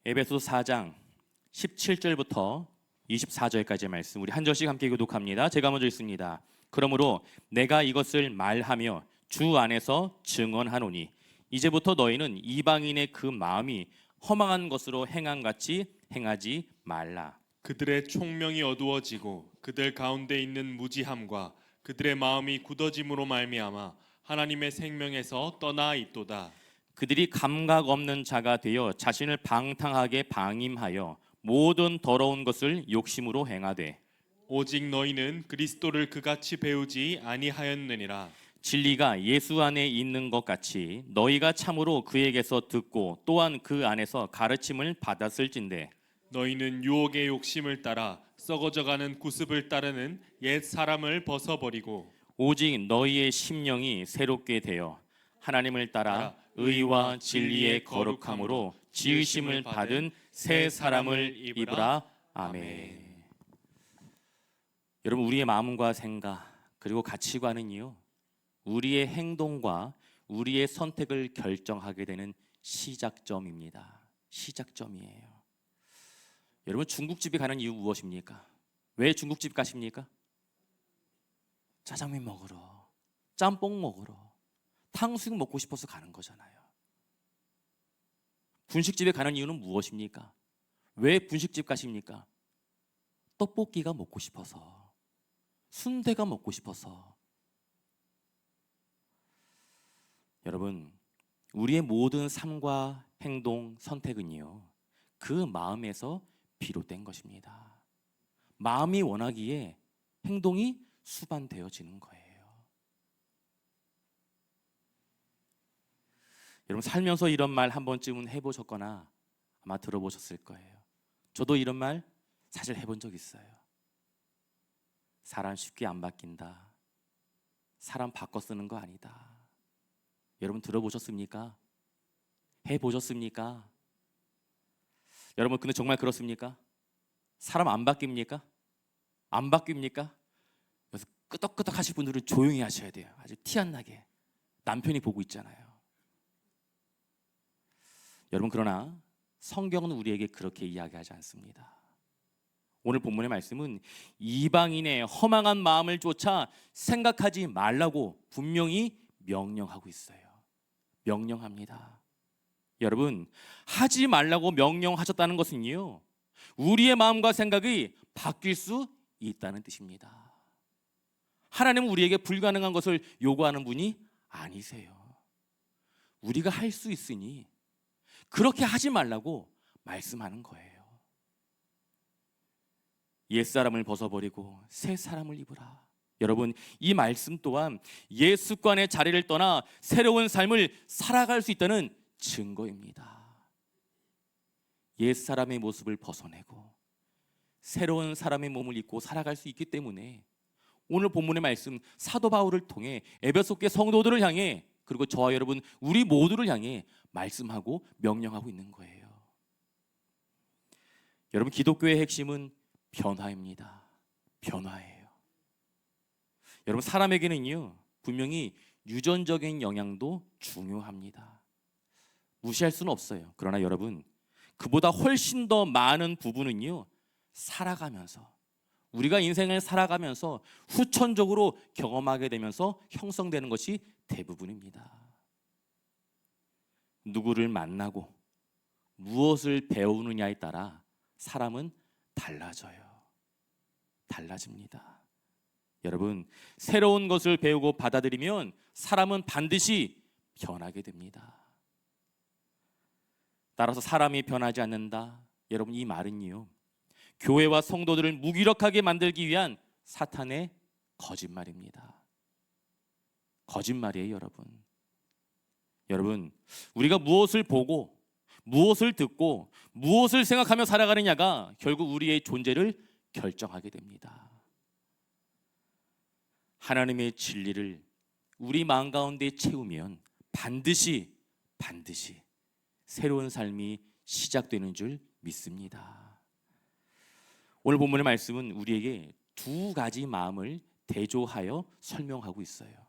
에베소서 4장 17절부터 24절까지의 말씀 우리 한 절씩 함께 교독합니다. 제가 먼저 읽습니다. 그러므로 내가 이것을 말하며 주 안에서 증언하노니 이제부터 너희는 이방인의 그 마음이 허망한 것으로 행함같이 행하지 말라. 그들의 총명이 어두워지고 그들 가운데 있는 무지함과 그들의 마음이 굳어짐으로 말미암아 하나님의 생명에서 떠나 있도다. 그들이 감각 없는 자가 되어 자신을 방탕하게 방임하여 모든 더러운 것을 욕심으로 행하되 오직 너희는 그리스도를 그같이 배우지 아니하였느니라. 진리가 예수 안에 있는 것 같이 너희가 참으로 그에게서 듣고 또한 그 안에서 가르침을 받았을진대 너희는 유혹의 욕심을 따라 썩어져가는 구습을 따르는 옛 사람을 벗어버리고 오직 너희의 심령이 새롭게 되어 하나님을 따라 의와 진리의 거룩함으로 지으심을 받은 새 사람을 입으라. 아멘. 여러분, 우리의 마음과 생각 그리고 가치관은요, 우리의 행동과 우리의 선택을 결정하게 되는 시작점입니다. 시작점이에요. 여러분, 중국집에 가는 이유 무엇입니까? 왜 중국집 가십니까? 짜장면 먹으러, 짬뽕 먹으러, 탕수육 먹고 싶어서 가는 거잖아요. 분식집에 가는 이유는 무엇입니까? 왜 분식집 가십니까? 떡볶이가 먹고 싶어서, 순대가 먹고 싶어서. 여러분, 우리의 모든 삶과 행동, 선택은요, 그 마음에서 비롯된 것입니다. 마음이 원하기에 행동이 수반되어지는 거예요. 여러분, 살면서 이런 말 한 번쯤은 해보셨거나 아마 들어보셨을 거예요. 저도 이런 말 사실 해본 적 있어요. 사람 쉽게 안 바뀐다. 사람 바꿔 쓰는 거 아니다. 여러분, 들어보셨습니까? 해보셨습니까? 여러분, 근데 정말 그렇습니까? 사람 안 바뀝니까? 안 바뀝니까? 그래서 끄덕끄덕 하실 분들은 조용히 하셔야 돼요. 아주 티 안 나게. 남편이 보고 있잖아요. 여러분, 그러나 성경은 우리에게 그렇게 이야기하지 않습니다. 오늘 본문의 말씀은 이방인의 허망한 마음을 쫓아 생각하지 말라고 분명히 명령하고 있어요. 명령합니다. 여러분, 하지 말라고 명령하셨다는 것은요, 우리의 마음과 생각이 바뀔 수 있다는 뜻입니다. 하나님은 우리에게 불가능한 것을 요구하는 분이 아니세요. 우리가 할 수 있으니 그렇게 하지 말라고 말씀하는 거예요. 옛사람을 벗어버리고 새 사람을 입으라. 여러분, 이 말씀 또한 옛 습관의 자리를 떠나 새로운 삶을 살아갈 수 있다는 증거입니다. 옛 사람의 모습을 벗어내고 새로운 사람의 몸을 입고 살아갈 수 있기 때문에 오늘 본문의 말씀 사도 바울을 통해 에베소교 성도들을 향해 그리고 저와 여러분 우리 모두를 향해 말씀하고 명령하고 있는 거예요. 여러분, 기독교의 핵심은 변화입니다. 변화예요. 여러분, 사람에게는요, 분명히 유전적인 영향도 중요합니다. 무시할 수는 없어요. 그러나 여러분, 그보다 훨씬 더 많은 부분은요, 살아가면서 우리가 인생을 살아가면서 후천적으로 경험하게 되면서 형성되는 것이 대부분입니다. 누구를 만나고 무엇을 배우느냐에 따라 사람은 달라져요. 달라집니다. 여러분, 새로운 것을 배우고 받아들이면 사람은 반드시 변하게 됩니다. 따라서 사람이 변하지 않는다. 여러분, 이 말은요, 교회와 성도들을 무기력하게 만들기 위한 사탄의 거짓말입니다. 거짓말이에요, 여러분. 여러분, 우리가 무엇을 보고 무엇을 듣고 무엇을 생각하며 살아가느냐가 결국 우리의 존재를 결정하게 됩니다. 하나님의 진리를 우리 마음 가운데 채우면 반드시 새로운 삶이 시작되는 줄 믿습니다. 오늘 본문의 말씀은 우리에게 두 가지 마음을 대조하여 설명하고 있어요.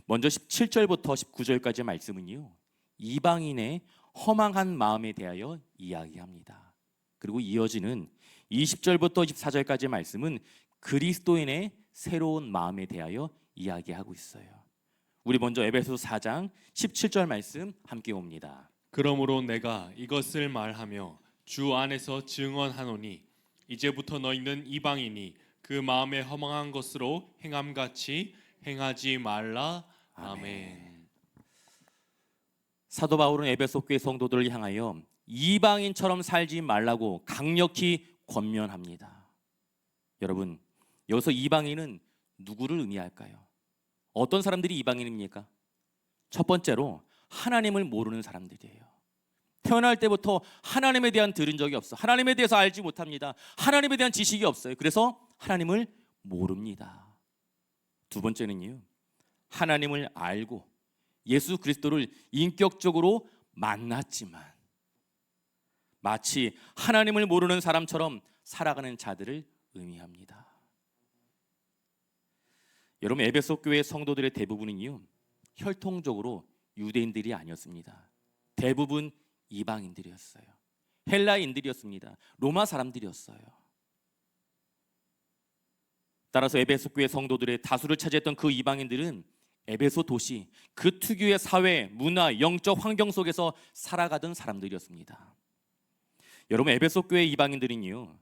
먼저 17절부터 19절까지의 말씀은요, 이방인의 허망한 마음에 대하여 이야기합니다. 그리고 이어지는 20절부터 24절까지의 말씀은 그리스도인의 새로운 마음에 대하여 이야기하고 있어요. 우리 먼저 에베소서 4장 17절 말씀 함께 봅니다. 그러므로 내가 이것을 말하며 주 안에서 증언하노니 이제부터 너희는 이방인이 그 마음에 허망한 것으로 행함같이 행하지 말라. 아멘. 사도 바울은 에베소 교회 성도들을 향하여 이방인처럼 살지 말라고 강력히 권면합니다. 여러분, 여기서 이방인은 누구를 의미할까요? 어떤 사람들이 이방인입니까? 첫 번째로 하나님을 모르는 사람들이에요. 태어날 때부터 하나님에 대한 들은 적이 없어. 하나님에 대해서 알지 못합니다. 하나님에 대한 지식이 없어요. 그래서 하나님을 모릅니다. 두 번째는요, 하나님을 알고 예수 그리스도를 인격적으로 만났지만 마치 하나님을 모르는 사람처럼 살아가는 자들을 의미합니다. 여러분, 에베소 교회 성도들의 대부분은요, 혈통적으로 유대인들이 아니었습니다. 대부분 이방인들이었어요. 헬라인들이었습니다. 로마 사람들이었어요. 따라서 에베소 교회 성도들의 다수를 차지했던 그 이방인들은 에베소 도시, 그 특유의 사회, 문화, 영적 환경 속에서 살아가던 사람들이었습니다. 여러분, 에베소 교회 이방인들은요,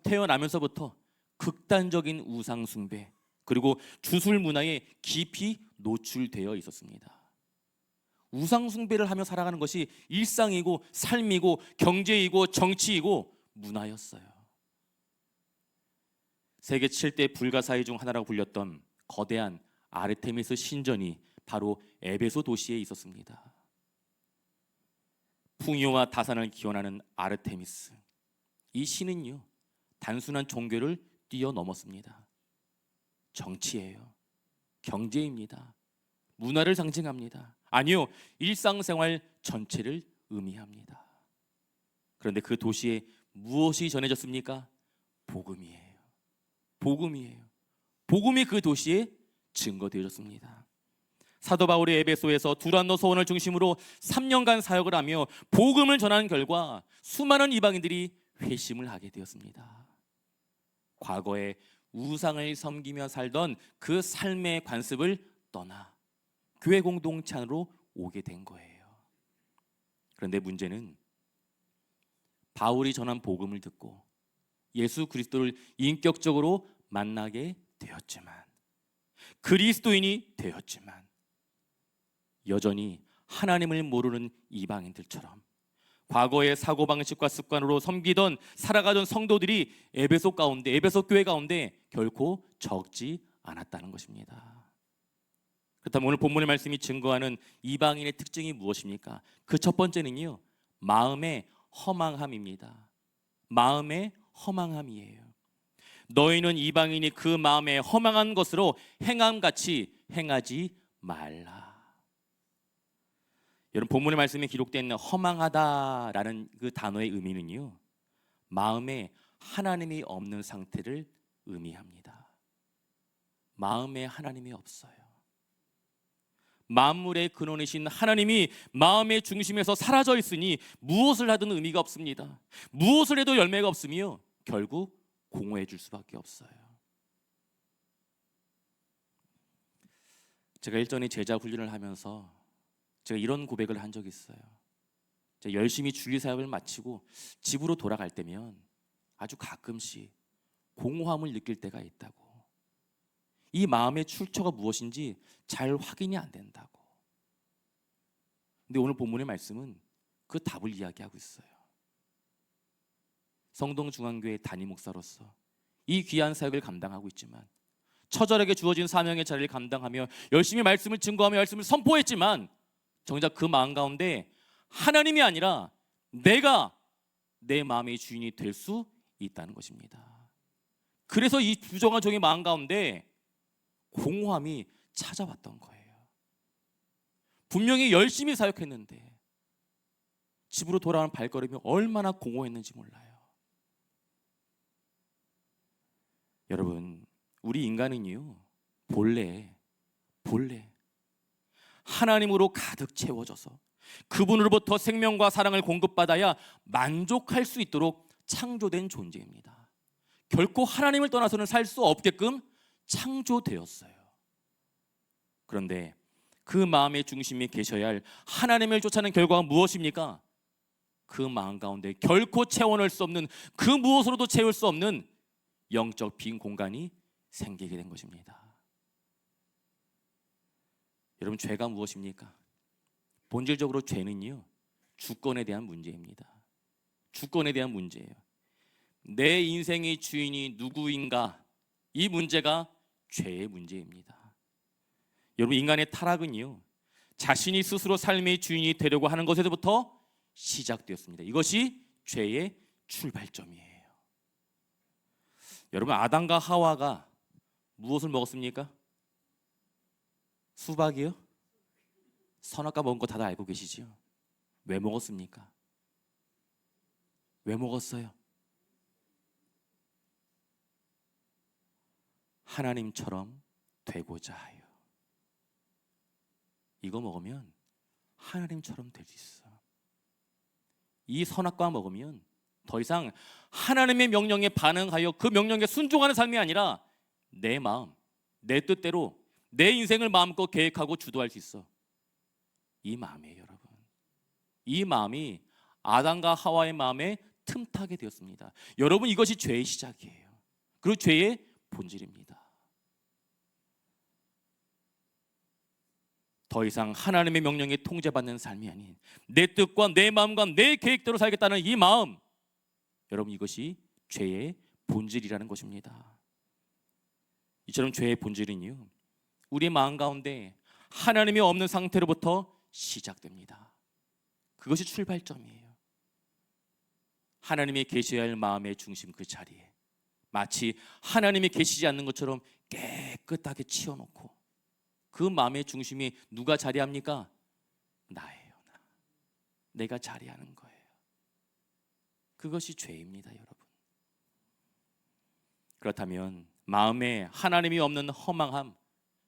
태어나면서부터 극단적인 우상 숭배, 그리고 주술 문화에 깊이 노출되어 있었습니다. 우상 숭배를 하며 살아가는 것이 일상이고 삶이고 경제이고 정치이고 문화였어요. 세계 7대 불가사의 중 하나라고 불렸던 거대한 아르테미스 신전이 바로 에베소 도시에 있었습니다. 풍요와 다산을 기원하는 아르테미스, 이 신은요, 단순한 종교를 뛰어넘었습니다. 정치예요. 경제입니다. 문화를 상징합니다. 아니요, 일상생활 전체를 의미합니다. 그런데 그 도시에 무엇이 전해졌습니까? 복음이에요. 복음이에요. 복음이 그 도시에 증거되어졌습니다. 사도 바울이 에베소에서 두란노 소원을 중심으로 3년간 사역을 하며 복음을 전하는 결과 수많은 이방인들이 회심을 하게 되었습니다. 과거에 우상을 섬기며 살던 그 삶의 관습을 떠나 교회 공동체 안으로 오게 된 거예요. 그런데 문제는 바울이 전한 복음을 듣고 예수 그리스도를 인격적으로 만나게 되었지만, 그리스도인이 되었지만 여전히 하나님을 모르는 이방인들처럼 과거의 사고방식과 습관으로 섬기던 살아가던 성도들이 에베소 교회 가운데 결코 적지 않았다는 것입니다. 그렇다면 오늘 본문의 말씀이 증거하는 이방인의 특징이 무엇입니까? 그 첫 번째는요, 마음의 허망함입니다. 마음의 허망함이에요. 너희는 이방인이 그 마음에 허망한 것으로 행함같이 행하지 말라. 여러분, 본문의 말씀에 기록된 허망하다라는 그 단어의 의미는요, 마음에 하나님이 없는 상태를 의미합니다. 마음에 하나님이 없어요. 만물의 근원이신 하나님이 마음의 중심에서 사라져 있으니 무엇을 하든 의미가 없습니다. 무엇을 해도 열매가 없으며 결국 공허해 줄 수밖에 없어요. 제가 일전에 제자 훈련을 하면서 제가 이런 고백을 한 적이 있어요. 제가 열심히 주일 사역을 마치고 집으로 돌아갈 때면 아주 가끔씩 공허함을 느낄 때가 있다고. 이 마음의 출처가 무엇인지 잘 확인이 안 된다고. 근데 오늘 본문의 말씀은 그 답을 이야기하고 있어요. 성동중앙교회 담임 목사로서 이 귀한 사역을 감당하고 있지만, 처절하게 주어진 사명의 자리를 감당하며 열심히 말씀을 증거하며 말씀을 선포했지만, 정작 그 마음 가운데 하나님이 아니라 내가 내 마음의 주인이 될 수 있다는 것입니다. 그래서 이 부정한 종의 마음 가운데 공허함이 찾아왔던 거예요. 분명히 열심히 사역했는데 집으로 돌아오는 발걸음이 얼마나 공허했는지 몰라요. 여러분, 우리 인간은요, 본래 하나님으로 가득 채워져서 그분으로부터 생명과 사랑을 공급받아야 만족할 수 있도록 창조된 존재입니다. 결코 하나님을 떠나서는 살 수 없게끔 창조되었어요. 그런데 그 마음의 중심에 계셔야 할 하나님을 쫓아낸 결과가 무엇입니까? 그 마음 가운데 결코 채워넣을 수 없는, 그 무엇으로도 채울 수 없는 영적 빈 공간이 생기게 된 것입니다. 여러분, 죄가 무엇입니까? 본질적으로 죄는요, 주권에 대한 문제입니다. 주권에 대한 문제예요. 내 인생의 주인이 누구인가, 이 문제가 죄의 문제입니다. 여러분, 인간의 타락은요, 자신이 스스로 삶의 주인이 되려고 하는 것에서부터 시작되었습니다. 이것이 죄의 출발점이에요. 여러분, 아담과 하와가 무엇을 먹었습니까? 수박이요? 선악과 먹은 거 다들 알고 계시죠? 왜 먹었습니까? 왜 먹었어요? 하나님처럼 되고자 하여. 이거 먹으면 하나님처럼 될 수 있어. 이 선악과 먹으면 더 이상 하나님의 명령에 반응하여 그 명령에 순종하는 삶이 아니라 내 마음, 내 뜻대로 내 인생을 마음껏 계획하고 주도할 수 있어. 이 마음이에요, 여러분. 이 마음이 아담과 하와의 마음에 틈타게 되었습니다. 여러분, 이것이 죄의 시작이에요. 그리고 죄의 본질입니다. 더 이상 하나님의 명령에 통제받는 삶이 아닌 내 뜻과 내 마음과 내 계획대로 살겠다는 이 마음, 여러분, 이것이 죄의 본질이라는 것입니다. 이처럼 죄의 본질은요, 우리의 마음 가운데 하나님이 없는 상태로부터 시작됩니다. 그것이 출발점이에요. 하나님이 계셔야 할 마음의 중심 그 자리에 마치 하나님이 계시지 않는 것처럼 깨끗하게 치워놓고 그 마음의 중심이 누가 자리합니까? 나예요. 내가 자리하는 거예요. 그것이 죄입니다, 여러분. 그렇다면 마음에 하나님이 없는 허망함,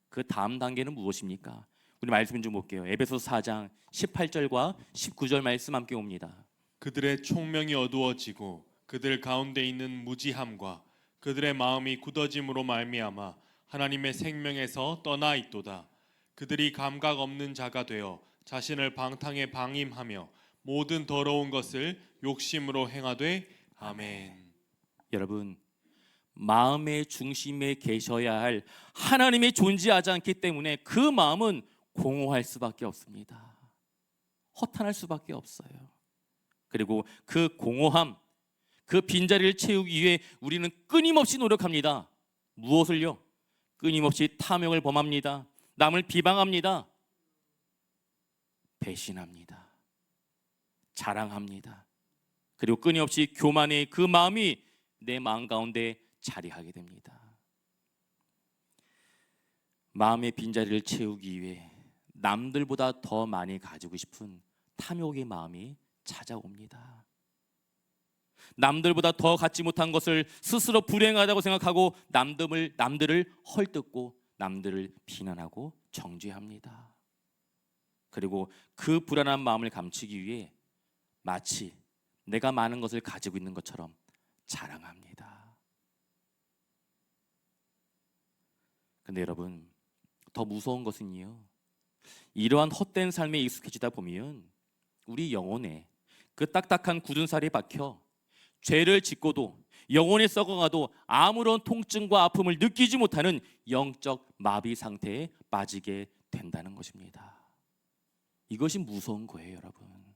그 다음 단계는 무엇입니까? 우리 말씀 좀 볼게요. 에베소서 4장 18절과 19절 말씀 함께 옵니다. 그들의 총명이 어두워지고 그들 가운데 있는 무지함과 그들의 마음이 굳어짐으로 말미암아 하나님의 생명에서 떠나 있도다. 그들이 감각 없는 자가 되어 자신을 방탕에 방임하며 모든 더러운 것을 욕심으로 행하되 아멘. 여러분, 마음의 중심에 계셔야 할 하나님이 존재하지 않기 때문에 그 마음은 공허할 수밖에 없습니다. 허탄할 수밖에 없어요. 그리고 그 공허함, 그 빈자리를 채우기 위해 우리는 끊임없이 노력합니다. 무엇을요? 끊임없이 탐욕을 범합니다. 남을 비방합니다. 배신합니다. 자랑합니다. 그리고 끊임없이 교만의 그 마음이 내 마음 가운데 자리하게 됩니다. 마음의 빈자리를 채우기 위해 남들보다 더 많이 가지고 싶은 탐욕의 마음이 찾아옵니다. 남들보다 더 갖지 못한 것을 스스로 불행하다고 생각하고 남들을 헐뜯고 남들을 비난하고 정죄합니다. 그리고 그 불안한 마음을 감추기 위해 마치 내가 많은 것을 가지고 있는 것처럼 자랑합니다. 근데 여러분, 더 무서운 것은요, 이러한 헛된 삶에 익숙해지다 보면 우리 영혼에 그 딱딱한 굳은 살이 박혀 죄를 짓고도 영혼이 썩어가도 아무런 통증과 아픔을 느끼지 못하는 영적 마비 상태에 빠지게 된다는 것입니다. 이것이 무서운 거예요, 여러분.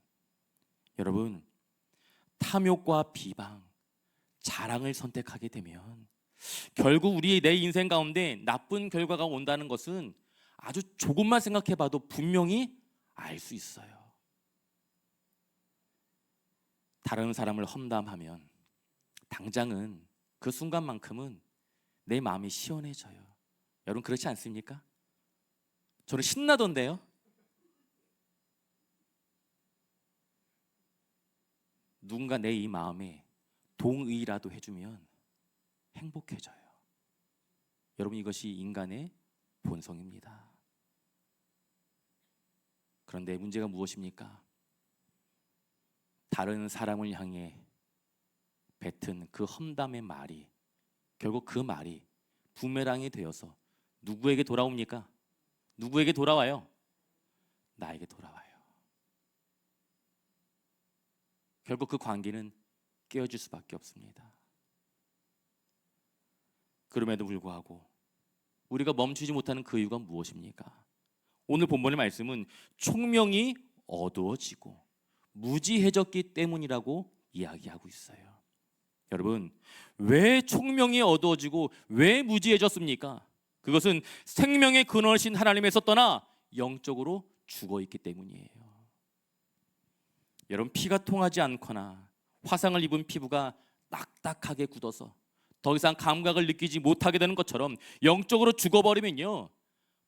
여러분, 탐욕과 비방, 자랑을 선택하게 되면 결국 우리 내 인생 가운데 나쁜 결과가 온다는 것은 아주 조금만 생각해봐도 분명히 알 수 있어요. 다른 사람을 험담하면 당장은 그 순간만큼은 내 마음이 시원해져요. 여러분, 그렇지 않습니까? 저는 신나던데요. 누군가 내 이 마음에 동의라도 해주면 행복해져요. 여러분, 이것이 인간의 본성입니다. 그런데 문제가 무엇입니까? 다른 사람을 향해 뱉은 그 험담의 말이 결국 그 말이 부메랑이 되어서 누구에게 돌아옵니까? 누구에게 돌아와요? 나에게 돌아와요. 결국 그 관계는 깨어질 수밖에 없습니다. 그럼에도 불구하고 우리가 멈추지 못하는 그 이유가 무엇입니까? 오늘 본문의 말씀은 총명이 어두워지고 무지해졌기 때문이라고 이야기하고 있어요. 여러분, 왜 총명이 어두워지고 왜 무지해졌습니까? 그것은 생명의 근원이신 하나님에서 떠나 영적으로 죽어있기 때문이에요. 여러분, 피가 통하지 않거나 화상을 입은 피부가 딱딱하게 굳어서 더 이상 감각을 느끼지 못하게 되는 것처럼 영적으로 죽어버리면요,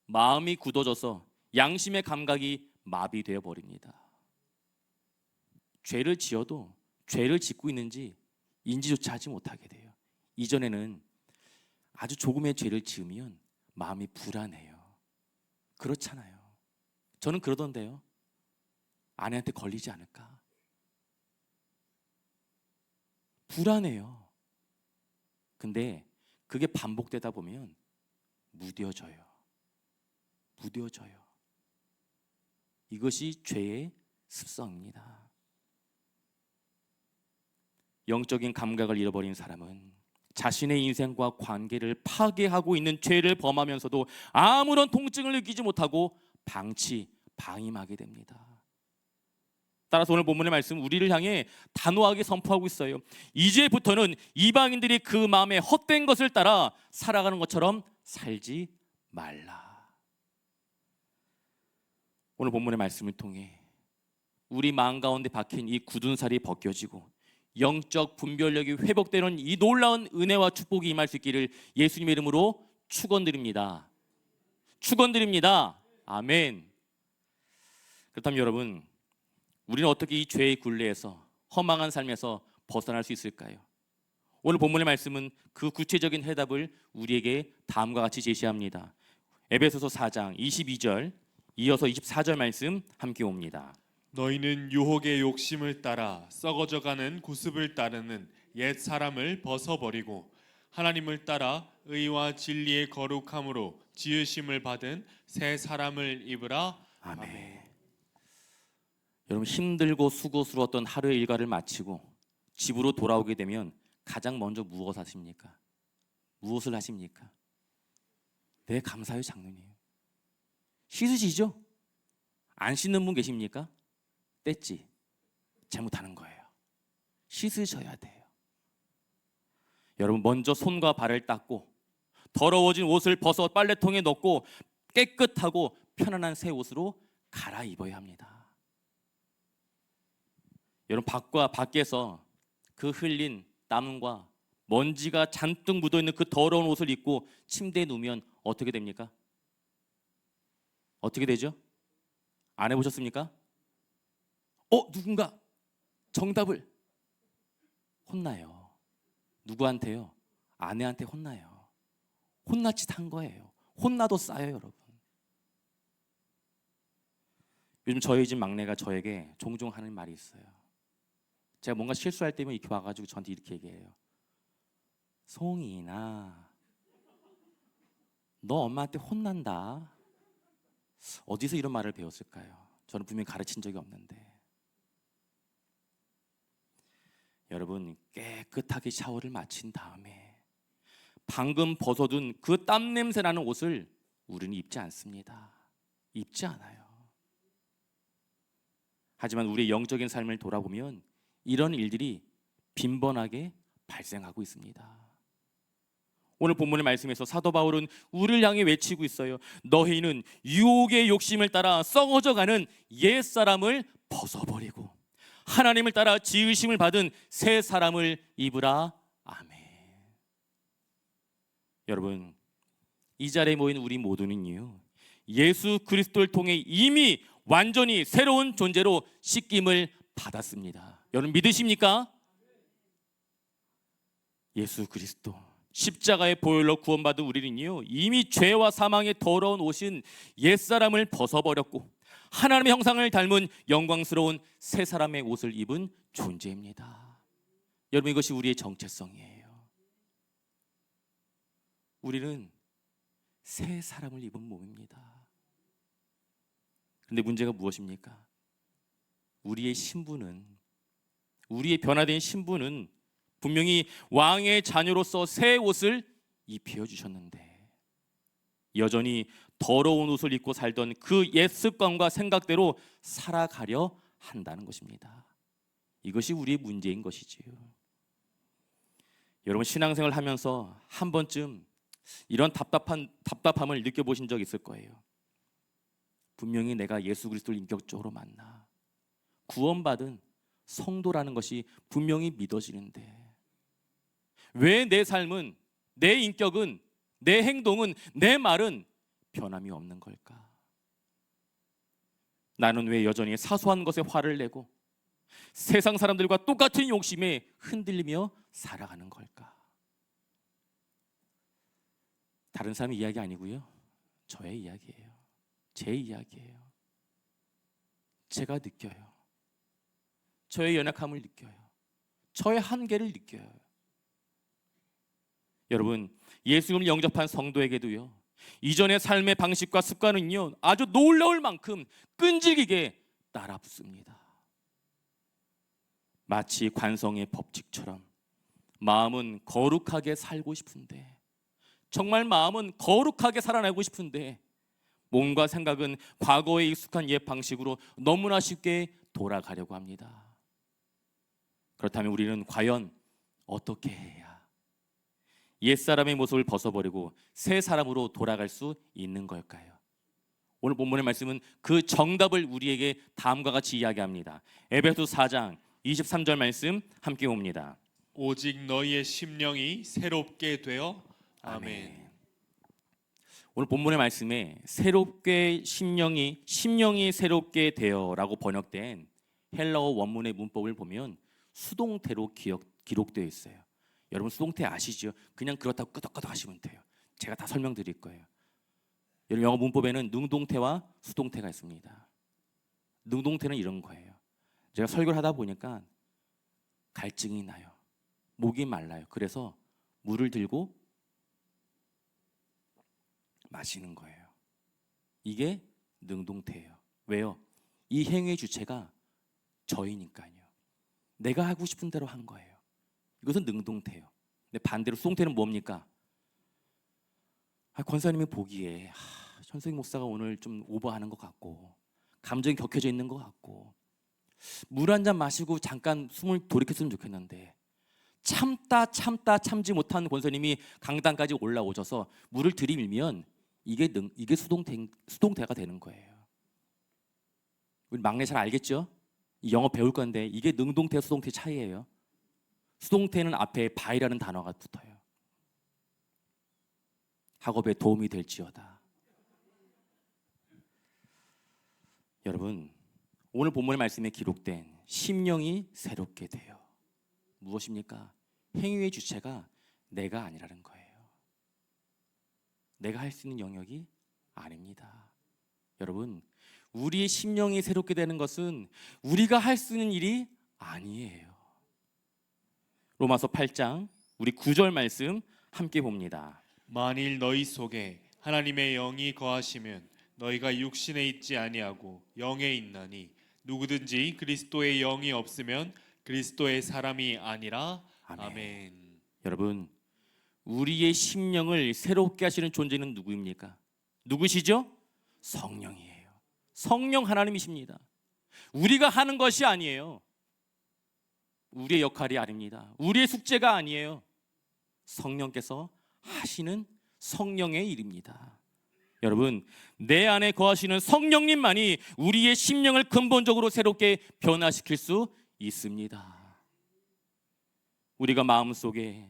마음이 굳어져서 양심의 감각이 마비되어 버립니다. 죄를 지어도 죄를 짓고 있는지 인지조차 하지 못하게 돼요. 이전에는 아주 조금의 죄를 지으면 마음이 불안해요. 그렇잖아요. 저는 그러던데요. 아내한테 걸리지 않을까? 불안해요. 근데 그게 반복되다 보면 무뎌져요. 무뎌져요. 이것이 죄의 습성입니다. 영적인 감각을 잃어버린 사람은 자신의 인생과 관계를 파괴하고 있는 죄를 범하면서도 아무런 통증을 느끼지 못하고 방임하게 됩니다. 따라서 오늘 본문의 말씀 우리를 향해 단호하게 선포하고 있어요. 이제부터는 이방인들이 그 마음에 헛된 것을 따라 살아가는 것처럼 살지 말라. 오늘 본문의 말씀을 통해 우리 마음 가운데 박힌 이 굳은 살이 벗겨지고 영적 분별력이 회복되는 이 놀라운 은혜와 축복이 임할 수 있기를 예수님의 이름으로 축원드립니다. 축원드립니다. 아멘. 그렇다면 여러분, 우리는 어떻게 이 죄의 굴레에서 허망한 삶에서 벗어날 수 있을까요? 오늘 본문의 말씀은 그 구체적인 해답을 우리에게 다음과 같이 제시합니다. 에베소서 4장 22절 이어서 24절 말씀 함께 옵니다. 너희는 유혹의 욕심을 따라 썩어져가는 구습을 따르는 옛 사람을 벗어버리고 하나님을 따라 의와 진리의 거룩함으로 지으심을 받은 새 사람을 입으라. 아멘. 여러분, 힘들고 수고스러웠던 하루의 일과를 마치고 집으로 돌아오게 되면 가장 먼저 무엇을 하십니까? 무엇을 하십니까? 네, 감사해요 장로님. 씻으시죠? 안 씻는 분 계십니까? 뗐지. 잘못하는 거예요. 씻으셔야 돼요. 여러분, 먼저 손과 발을 닦고 더러워진 옷을 벗어 빨래통에 넣고 깨끗하고 편안한 새 옷으로 갈아입어야 합니다. 여러분, 밖에서 그 흘린 땀과 먼지가 잔뜩 묻어있는 그 더러운 옷을 입고 침대에 누우면 어떻게 됩니까? 어떻게 되죠? 안 해보셨습니까? 누군가 정답을 혼나요. 누구한테요? 아내한테 혼나요. 혼나짓 한 거예요. 혼나도 싸요, 여러분. 요즘 저희 집 막내가 저에게 종종 하는 말이 있어요. 제가 뭔가 실수할 때면 이렇게 와가지고 저한테 이렇게 얘기해요. 송이나, 너 엄마한테 혼난다. 어디서 이런 말을 배웠을까요? 저는 분명히 가르친 적이 없는데. 여러분, 깨끗하게 샤워를 마친 다음에 방금 벗어둔 그 땀 냄새 나는 옷을 우리는 입지 않습니다. 입지 않아요. 하지만 우리의 영적인 삶을 돌아보면 이런 일들이 빈번하게 발생하고 있습니다. 오늘 본문의 말씀에서 사도 바울은 우리를 향해 외치고 있어요. 너희는 유혹의 욕심을 따라 썩어져가는 옛사람을 벗어버리고 하나님을 따라 지으심을 받은 새 사람을 입으라. 아멘. 여러분, 이 자리에 모인 우리 모두는요, 예수 그리스도를 통해 이미 완전히 새로운 존재로 씻김을 받았습니다. 여러분, 믿으십니까? 예수 그리스도 십자가의 보혈로 구원받은 우리는요, 이미 죄와 사망의 더러운 옷인 옛사람을 벗어버렸고 하나님의 형상을 닮은 영광스러운 새 사람의 옷을 입은 존재입니다. 여러분, 이것이 우리의 정체성이에요. 우리는 새 사람을 입은 몸입니다. 그런데 문제가 무엇입니까? 우리의 신분은, 우리의 변화된 신분은 분명히 왕의 자녀로서 새 옷을 입혀주셨는데 여전히 더러운 옷을 입고 살던 그 옛 습관과 생각대로 살아가려 한다는 것입니다. 이것이 우리의 문제인 것이지요. 여러분, 신앙생활을 하면서 한 번쯤 이런 답답함을 느껴보신 적 있을 거예요. 분명히 내가 예수 그리스도를 인격적으로 만나 구원받은 성도라는 것이 분명히 믿어지는데 왜 내 삶은, 내 인격은, 내 행동은, 내 말은 변함이 없는 걸까? 나는 왜 여전히 사소한 것에 화를 내고 세상 사람들과 똑같은 욕심에 흔들리며 살아가는 걸까? 다른 사람의 이야기 아니고요, 저의 이야기예요. 제 이야기예요. 제가 느껴요. 저의 연약함을 느껴요. 저의 한계를 느껴요. 여러분, 예수님을 영접한 성도에게도요, 이전의 삶의 방식과 습관은요 아주 놀라울 만큼 끈질기게 따라붙습니다. 마치 관성의 법칙처럼 마음은 거룩하게 살고 싶은데, 정말 마음은 거룩하게 살아내고 싶은데 몸과 생각은 과거에 익숙한 옛 방식으로 너무나 쉽게 돌아가려고 합니다. 그렇다면 우리는 과연 어떻게 해야 옛사람의 모습을 벗어버리고 새 사람으로 돌아갈 수 있는 걸까요? 오늘 본문의 말씀은 그 정답을 우리에게 다음과 같이 이야기합니다. 에베소서 4장 23절 말씀 함께 봅니다. 오직 너희의 심령이 새롭게 되어 아멘. 오늘 본문의 말씀에 새롭게 심령이 새롭게 되어라고 번역된 헬라어 원문의 문법을 보면 수동태로 기록되어 있어요. 여러분, 수동태 아시죠? 그냥 그렇다고 끄덕끄덕 하시면 돼요. 제가 다 설명드릴 거예요. 여러분, 영어 문법에는 능동태와 수동태가 있습니다. 능동태는 이런 거예요. 제가 설교를 하다 보니까 갈증이 나요. 목이 말라요. 그래서 물을 들고 마시는 거예요. 이게 능동태예요. 왜요? 이 행위의 주체가 저이니까요. 내가 하고 싶은 대로 한 거예요. 이것은 능동태예요. 근데 반대로 수동태는 뭡니까? 권사님이 보기에 천석희 목사가 오늘 좀 오버하는 것 같고 감정이 격해져 있는 것 같고 물 한 잔 마시고 잠깐 숨을 돌이켰으면 좋겠는데 참지 못한 권사님이 강당까지 올라오셔서 물을 들이밀면 이게 수동태가 되는 거예요. 우리 막내 잘 알겠죠? 영어 배울 건데 이게 능동태 수동태 차이예요. 수동태는 앞에 by라는 단어가 붙어요. 학업에 도움이 될지어다. 여러분, 오늘 본문의 말씀에 기록된 심령이 새롭게 돼요. 무엇입니까? 행위의 주체가 내가 아니라는 거예요. 내가 할 수 있는 영역이 아닙니다. 여러분, 우리의 심령이 새롭게 되는 것은 우리가 할 수 있는 일이 아니에요. 로마서 8장 우리 9절 말씀 함께 봅니다. 만일 너희 속에 하나님의 영이 거하시면 너희가 육신에 있지 아니하고 영에 있나니 누구든지 그리스도의 영이 없으면 그리스도의 사람이 아니라. 아멘. 여러분, 우리의 심령을 새롭게 하시는 존재는 누구입니까? 누구시죠? 성령이에요. 성령 하나님이십니다. 우리가 하는 것이 아니에요. 우리의 역할이 아닙니다. 우리의 숙제가 아니에요. 성령께서 하시는 성령의 일입니다. 여러분, 내 안에 거하시는 성령님만이 우리의 심령을 근본적으로 새롭게 변화시킬 수 있습니다. 우리가 마음속에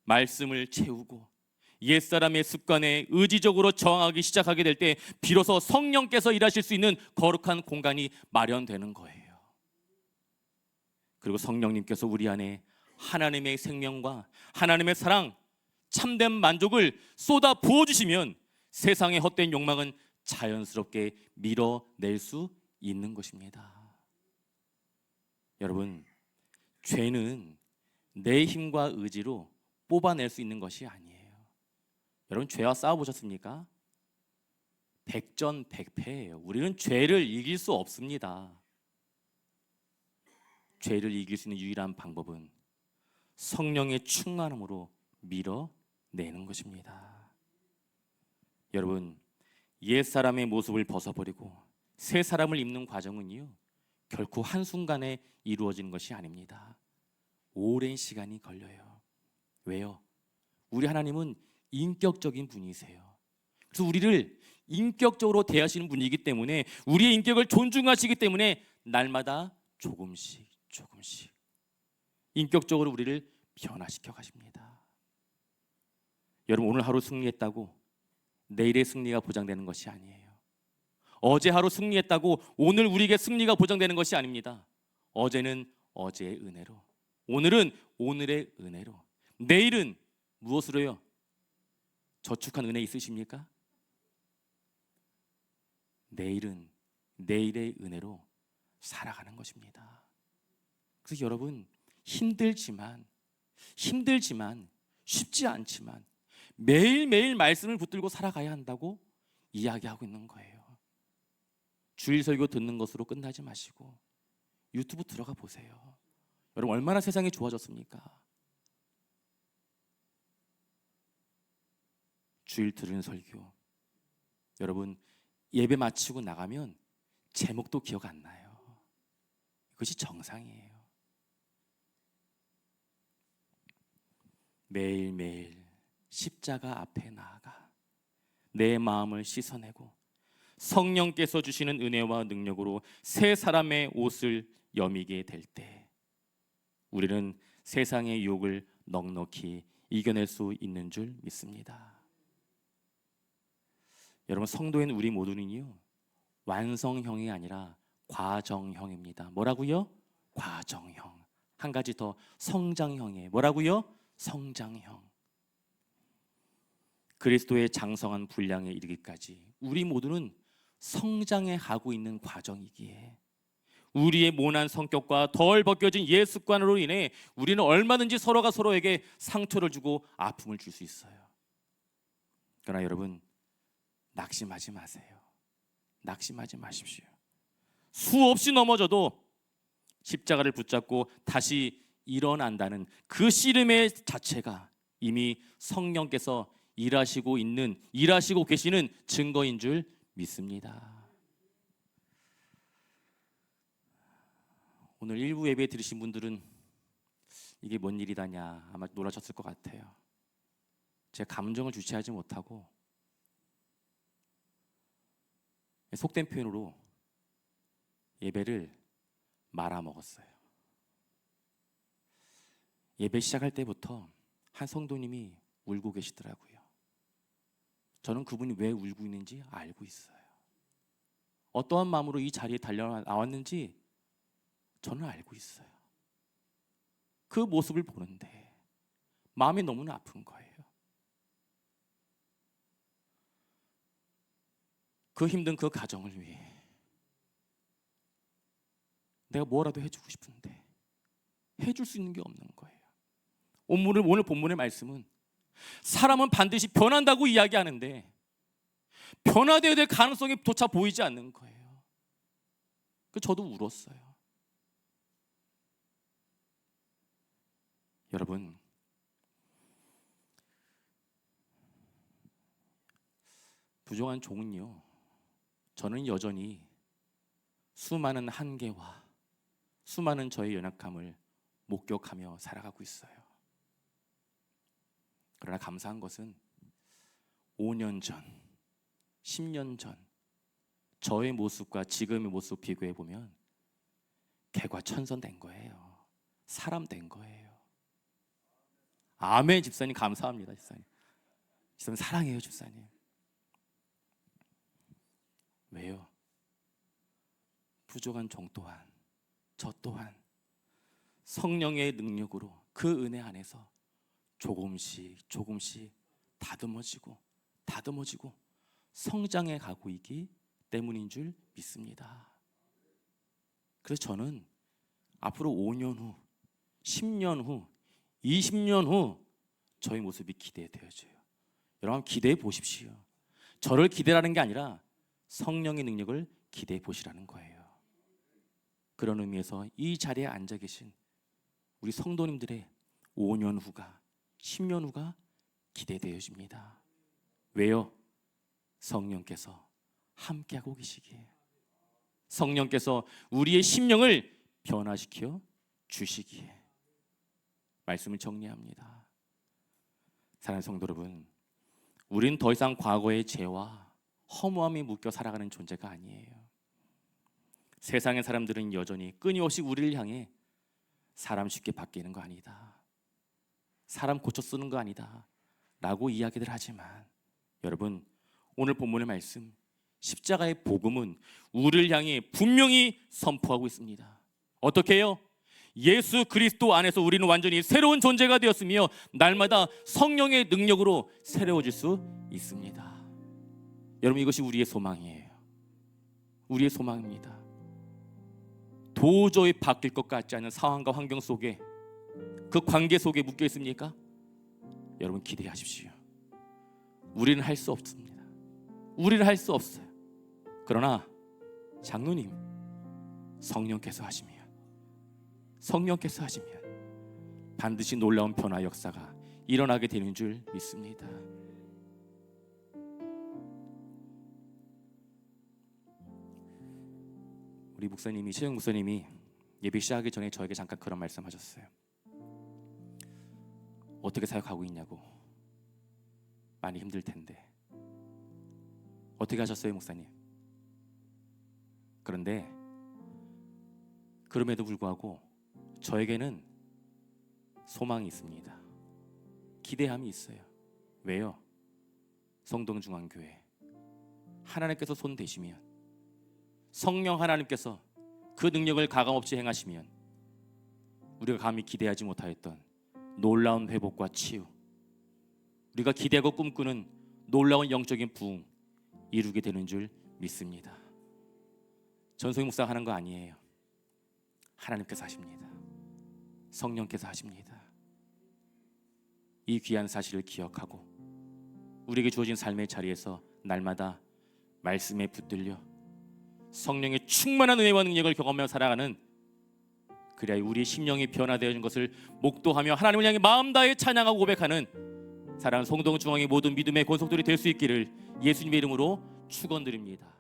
말씀을 채우고 옛사람의 습관에 의지적으로 저항하기 시작하게 될 때 비로소 성령께서 일하실 수 있는 거룩한 공간이 마련되는 거예요. 그리고 성령님께서 우리 안에 하나님의 생명과 하나님의 사랑, 참된 만족을 쏟아 부어주시면 세상의 헛된 욕망은 자연스럽게 밀어낼 수 있는 것입니다. 여러분, 죄는 내 힘과 의지로 뽑아낼 수 있는 것이 아니에요. 여러분, 죄와 싸워보셨습니까? 백전백패예요. 우리는 죄를 이길 수 없습니다. 죄를 이길 수 있는 유일한 방법은 성령의 충만함으로 밀어내는 것입니다. 여러분, 옛사람의 모습을 벗어버리고 새 사람을 입는 과정은요, 결코 한순간에 이루어지는 것이 아닙니다. 오랜 시간이 걸려요. 왜요? 우리 하나님은 인격적인 분이세요. 그래서 우리를 인격적으로 대하시는 분이기 때문에, 우리의 인격을 존중하시기 때문에 날마다 조금씩 인격적으로 우리를 변화시켜 가십니다. 여러분, 오늘 하루 승리했다고 내일의 승리가 보장되는 것이 아니에요. 어제 하루 승리했다고 오늘 우리에게 승리가 보장되는 것이 아닙니다. 어제는 어제의 은혜로, 오늘은 오늘의 은혜로, 내일은 무엇으로요? 저축한 은혜 있으십니까? 내일은 내일의 은혜로 살아가는 것입니다. 그래서 여러분, 힘들지만 쉽지 않지만 매일매일 말씀을 붙들고 살아가야 한다고 이야기하고 있는 거예요. 주일 설교 듣는 것으로 끝나지 마시고 유튜브 들어가 보세요. 여러분, 얼마나 세상이 좋아졌습니까? 주일 들은 설교, 여러분 예배 마치고 나가면 제목도 기억 안 나요. 그것이 정상이에요. 매일매일 십자가 앞에 나아가 내 마음을 씻어내고 성령께서 주시는 은혜와 능력으로 새 사람의 옷을 여미게 될 때, 우리는 세상의 유혹을 넉넉히 이겨낼 수 있는 줄 믿습니다. 여러분, 성도인 우리 모두는요, 완성형이 아니라 과정형입니다. 뭐라고요? 과정형. 한 가지 더, 성장형이에요. 뭐라고요? 성장형. 그리스도의 장성한 분량에 이르기까지 우리 모두는 성장해 가고 있는 과정이기에, 우리의 모난 성격과 덜 벗겨진 옛 습관으로 인해 우리는 얼마든지 서로가 서로에게 상처를 주고 아픔을 줄 수 있어요. 그러나 여러분, 낙심하지 마세요. 낙심하지 마십시오. 수없이 넘어져도 십자가를 붙잡고 다시 일어난다는 그 씨름의 자체가 이미 성령께서 일하시고 계시는 증거인 줄 믿습니다. 오늘 일부 예배 들으신 분들은 이게 뭔 일이다냐 아마 놀라셨을 것 같아요. 제가 감정을 주체하지 못하고 속된 표현으로 예배를 말아먹었어요. 예배 시작할 때부터 한 성도님이 울고 계시더라고요. 저는 그분이 왜 울고 있는지 알고 있어요. 어떠한 마음으로 이 자리에 달려나왔는지 저는 알고 있어요. 그 모습을 보는데 마음이 너무나 아픈 거예요. 그 힘든 그 가정을 위해 내가 뭐라도 해주고 싶은데 해줄 수 있는 게 없는 거예요. 오늘 본문의 말씀은 사람은 반드시 변한다고 이야기하는데 변화되어야 될 가능성이 조차 보이지 않는 거예요. 저도 울었어요. 여러분, 부정한 종은요, 저는 여전히 수많은 한계와 수많은 저의 연약함을 목격하며 살아가고 있어요. 그러나 감사한 것은 5년 전, 10년 전 저의 모습과 지금의 모습 비교해 보면 개과천선된 거예요. 사람 된 거예요. 아멘. 집사님 감사합니다. 집사님 사랑해요. 집사님. 왜요? 부족한 종 또한, 저 또한 성령의 능력으로 그 은혜 안에서 조금씩 다듬어지고 성장해 가고 있기 때문인 줄 믿습니다. 그래서 저는 앞으로 5년 후, 10년 후, 20년 후 저희 모습이 기대되어져요. 여러분 기대해 보십시오. 저를 기대라는 게 아니라 성령의 능력을 기대해 보시라는 거예요. 그런 의미에서 이 자리에 앉아 계신 우리 성도님들의 5년 후가, 10년 후가 기대되어집니다. 왜요? 성령께서 함께하고 계시기에, 성령께서 우리의 심령을 변화시켜 주시기에. 말씀을 정리합니다. 사랑하는 성도 여러분, 우린 더 이상 과거의 죄와 허무함에 묶여 살아가는 존재가 아니에요. 세상의 사람들은 여전히 끊임없이 우리를 향해 사람 쉽게 바뀌는 거 아니다, 사람 고쳐 쓰는 거 아니다 라고 이야기들 하지만, 여러분 오늘 본문의 말씀 십자가의 복음은 우리를 향해 분명히 선포하고 있습니다. 어떻게 해요? 예수 그리스도 안에서 우리는 완전히 새로운 존재가 되었으며 날마다 성령의 능력으로 새로워질 수 있습니다. 여러분 이것이 우리의 소망이에요. 우리의 소망입니다. 도저히 바뀔 것 같지 않은 상황과 환경 속에, 그 관계 속에 묶여 있습니까? 여러분 기대하십시오. 우리는 할 수 없습니다. 우리는 할 수 없어요. 그러나 장로님, 성령께서 하시면 반드시 놀라운 변화 역사가 일어나게 되는 줄 믿습니다. 우리 목사님이, 최영 목사님이 예배 시작하기 전에 저에게 잠깐 그런 말씀하셨어요. 어떻게 사역하고 있냐고. 많이 힘들 텐데. 어떻게 하셨어요, 목사님? 그런데 그럼에도 불구하고 저에게는 소망이 있습니다. 기대함이 있어요. 왜요? 성동중앙교회 하나님께서 손 대시면, 성령 하나님께서 그 능력을 가감없이 행하시면 우리가 감히 기대하지 못하였던 놀라운 회복과 치유, 우리가 기대하고 꿈꾸는 놀라운 영적인 부흥 이루게 되는 줄 믿습니다. 전소희 목사가 하는 거 아니에요. 하나님께서 하십니다. 성령께서 하십니다. 이 귀한 사실을 기억하고 우리에게 주어진 삶의 자리에서 날마다 말씀에 붙들려 성령의 충만한 은혜와 능력을 경험하며 살아가는, 그래야 우리의 심령이 변화되어진 것을 목도하며 하나님을 향해 마음 다해 찬양하고 고백하는 사랑하는 성동중앙의 모든 믿음의 권속들이 될 수 있기를 예수님의 이름으로 축원드립니다.